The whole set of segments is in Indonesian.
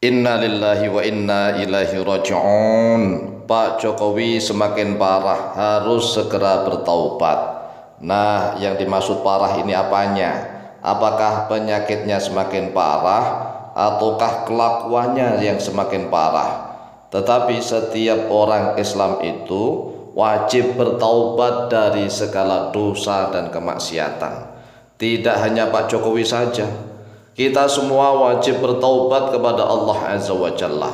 Inna lillahi wa inna ilaihi raji'un. Pak Jokowi semakin parah, harus segera bertaubat. Nah, yang dimaksud parah ini apanya? Apakah penyakitnya semakin parah ataukah kelakuannya yang semakin parah? Tetapi setiap orang Islam itu wajib bertaubat dari segala dosa dan kemaksiatan. Tidak hanya Pak Jokowi saja, kita semua wajib bertaubat kepada Allah Azza wa Jalla.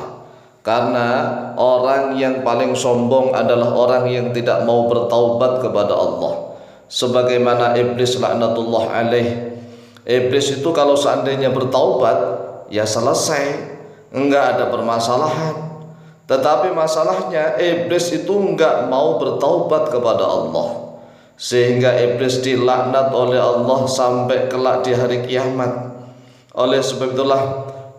Karena orang yang paling sombong adalah orang yang tidak mau bertaubat kepada Allah. Sebagaimana iblis laknatullah alaih. Iblis itu kalau seandainya bertaubat, ya selesai, enggak ada permasalahan. Tetapi masalahnya iblis itu enggak mau bertaubat kepada Allah, sehingga iblis dilaknat oleh Allah sampai kelak di hari kiamat. Oleh sebab itulah,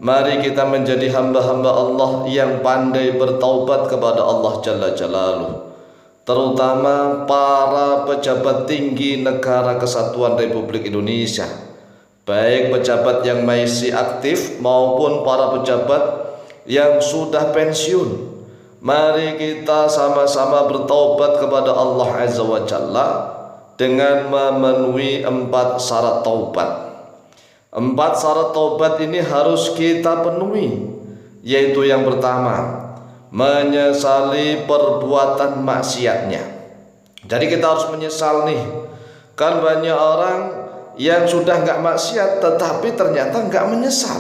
mari kita menjadi hamba-hamba Allah yang pandai bertaubat kepada Allah Jalla Jalaluh. Terutama para pejabat tinggi negara Kesatuan Republik Indonesia, baik pejabat yang masih aktif maupun para pejabat yang sudah pensiun. Mari kita sama-sama bertaubat kepada Allah Azza wa Jalla dengan memenuhi 4 syarat taubat. 4 syarat taubat ini harus kita penuhi, yaitu yang pertama, menyesali perbuatan maksiatnya. Jadi kita harus menyesal nih. Kan banyak orang yang sudah nggak maksiat tetapi ternyata nggak menyesal.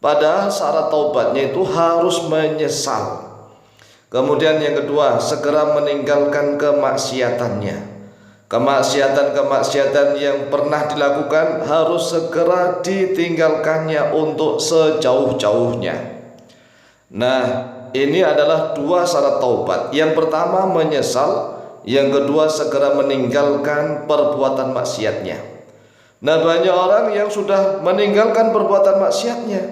Padahal syarat taubatnya itu harus menyesal. Kemudian yang kedua, segera meninggalkan kemaksiatannya. Kemaksiatan-kemaksiatan yang pernah dilakukan harus segera ditinggalkannya untuk sejauh-jauhnya. Nah, ini adalah 2 syarat taubat. Yang pertama menyesal, yang kedua segera meninggalkan perbuatan maksiatnya. Nah, banyak orang yang sudah meninggalkan perbuatan maksiatnya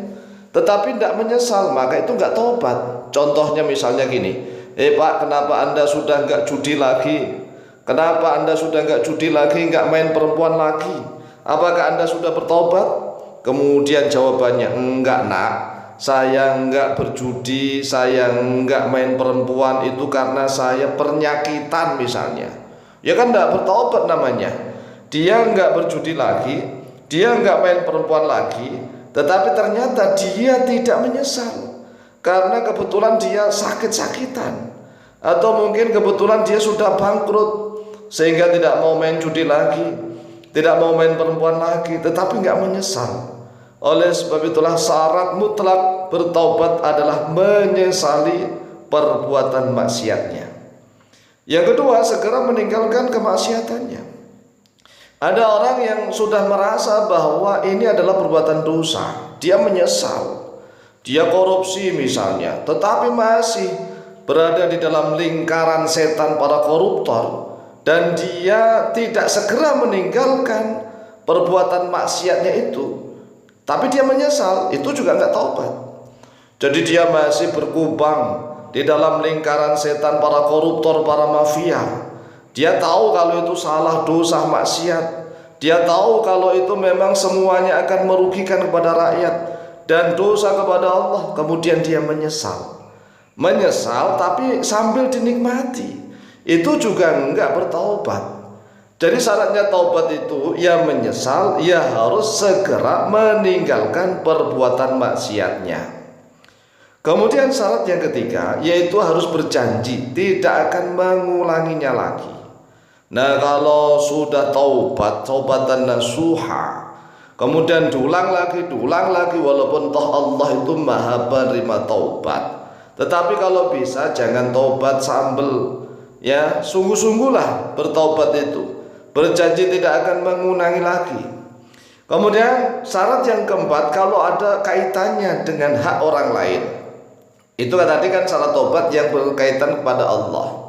tetapi tidak menyesal, maka itu nggak taubat. Contohnya misalnya gini, Pak, kenapa Anda sudah nggak judi lagi? Kenapa Anda sudah nggak judi lagi, nggak main perempuan lagi? Apakah Anda sudah bertobat? Kemudian jawabannya, enggak nak, saya nggak berjudi, saya nggak main perempuan itu karena saya penyakitan misalnya. Ya kan nggak bertobat namanya. Dia nggak berjudi lagi, dia nggak main perempuan lagi, tetapi ternyata dia tidak menyesal karena kebetulan dia sakit-sakitan, atau mungkin kebetulan dia sudah bangkrut sehingga tidak mau main judi lagi, tidak mau main perempuan lagi, tetapi nggak menyesal. Oleh sebab itulah syarat mutlak bertaubat adalah menyesali perbuatan maksiatnya. Yang kedua, segera meninggalkan kemaksiatannya. Ada orang yang sudah merasa bahwa ini adalah perbuatan dosa, dia menyesal, dia korupsi misalnya, tetapi masih berada di dalam lingkaran setan para koruptor, dan dia tidak segera meninggalkan perbuatan maksiatnya itu, tapi dia menyesal, itu juga nggak taubat. Jadi dia masih berkubang di dalam lingkaran setan para koruptor, para mafia. Dia tahu kalau itu salah, dosa, maksiat. Dia tahu kalau itu memang semuanya akan merugikan kepada rakyat dan dosa kepada Allah. Kemudian dia menyesal. Menyesal tapi sambil dinikmati. Itu juga enggak bertaubat. Jadi syaratnya taubat itu, ya menyesal, ya harus segera meninggalkan perbuatan maksiatnya. Kemudian syarat yang ketiga, yaitu harus berjanji tidak akan mengulanginya lagi. Nah, kalau sudah taubat, taubatan nasuha, kemudian diulang lagi, walaupun toh Allah itu maha penerima taubat. Tetapi kalau bisa jangan taubat sambel, ya sungguh-sungguhlah bertaubat itu, berjanji tidak akan mengulangi lagi. Kemudian syarat yang keempat, kalau ada kaitannya dengan hak orang lain, itu tadi kan syarat taubat yang berkaitan kepada Allah.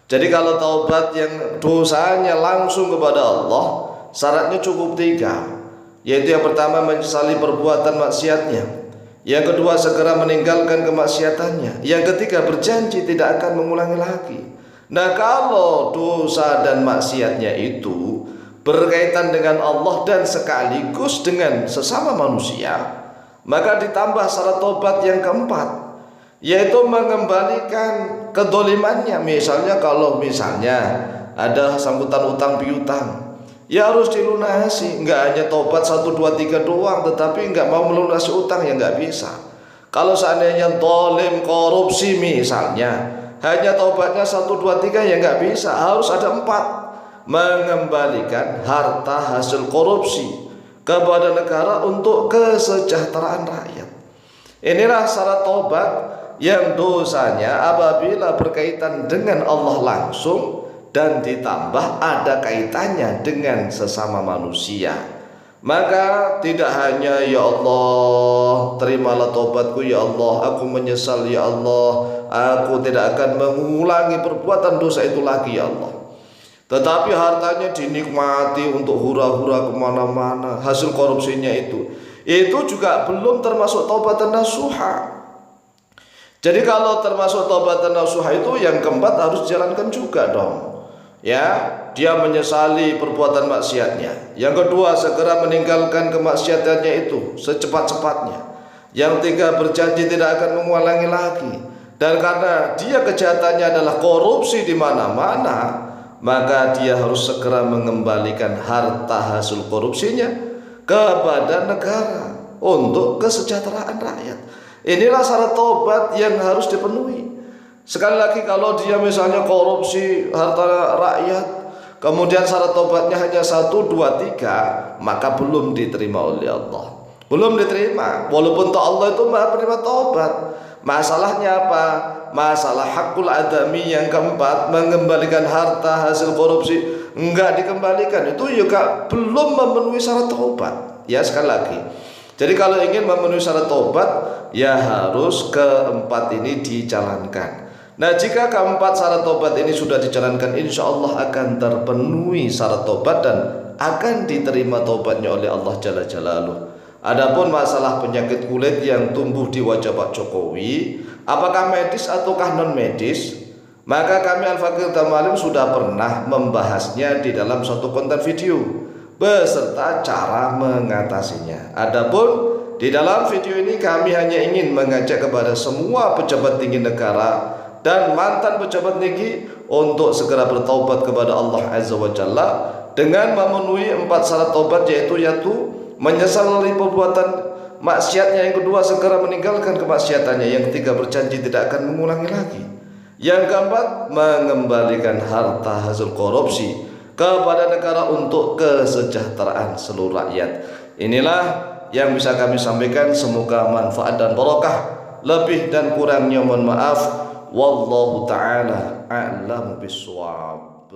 Jadi kalau taubat yang dosanya langsung kepada Allah, syaratnya cukup 3, yaitu yang pertama menyesali perbuatan maksiatnya, yang kedua segera meninggalkan kemaksiatannya, yang ketiga berjanji tidak akan mengulangi lagi. Nah, kalau dosa dan maksiatnya itu berkaitan dengan Allah dan sekaligus dengan sesama manusia, Maka ditambah syarat tobat yang keempat, yaitu mengembalikan kedolimannya. Misalnya kalau ada sambutan utang piutang, ya harus dilunasi. Nggak hanya tobat 1, 2, 3 doang, tetapi nggak mau melunasi utang, ya nggak bisa. Kalau seandainya dolim korupsi misalnya, hanya tobatnya 1, 2, 3, ya nggak bisa. Harus ada 4. Mengembalikan harta hasil korupsi kepada negara untuk kesejahteraan rakyat. Inilah syarat tobat yang dosanya apabila berkaitan dengan Allah langsung dan ditambah ada kaitannya dengan sesama manusia. Maka tidak hanya ya Allah terimalah tobatku ya Allah, aku menyesal ya Allah, aku tidak akan mengulangi perbuatan dosa itu lagi ya Allah, tetapi hartanya dinikmati untuk hura-hura kemana-mana, hasil korupsinya itu juga belum termasuk taubatan nasuha. Jadi kalau termasuk taubatan nasuha itu yang keempat harus dijalankan juga dong. Ya, dia menyesali perbuatan maksiatnya. Yang kedua, segera meninggalkan kemaksiatannya itu secepat-cepatnya. Yang tiga, berjanji tidak akan mengulangi lagi. Dan karena dia kejahatannya adalah korupsi di mana-mana, maka dia harus segera mengembalikan harta hasil korupsinya kepada negara untuk kesejahteraan rakyat. Inilah syarat tobat yang harus dipenuhi. Sekali lagi, kalau dia misalnya korupsi harta rakyat, kemudian syarat tobatnya hanya 1, 2, 3, maka belum diterima oleh Allah. Belum diterima, walaupun Allah itu Maha penerima tobat. Masalahnya apa? Masalah hakul adami yang keempat, mengembalikan harta hasil korupsi, enggak dikembalikan, itu juga belum memenuhi syarat tobat. Ya, sekali lagi, jadi kalau ingin memenuhi syarat tobat, ya harus keempat ini dijalankan. Nah, jika keempat syarat tobat ini sudah dijalankan, insya Allah akan terpenuhi syarat tobat dan akan diterima tobatnya oleh Allah Jalla Jalaluh. Adapun masalah penyakit kulit yang tumbuh di wajah Pak Jokowi, apakah medis ataukah non medis, maka kami Al-Fakir Tamalim sudah pernah membahasnya di dalam suatu konten video beserta cara mengatasinya. Adapun di dalam video ini kami hanya ingin mengajak kepada semua pejabat tinggi negara dan mantan pejabat tinggi untuk segera bertaubat kepada Allah Azza wa Jalla dengan memenuhi 4 syarat taubat, yaitu menyesal dari perbuatan maksiatnya, yang kedua segera meninggalkan kemaksiatannya, yang ketiga berjanji tidak akan mengulangi lagi, yang keempat mengembalikan harta hasil korupsi kepada negara untuk kesejahteraan seluruh rakyat. Inilah yang bisa kami sampaikan, semoga manfaat dan barokah. Lebih dan kurangnya mohon maaf. Wallahu ta'ala a'lamu bissawab.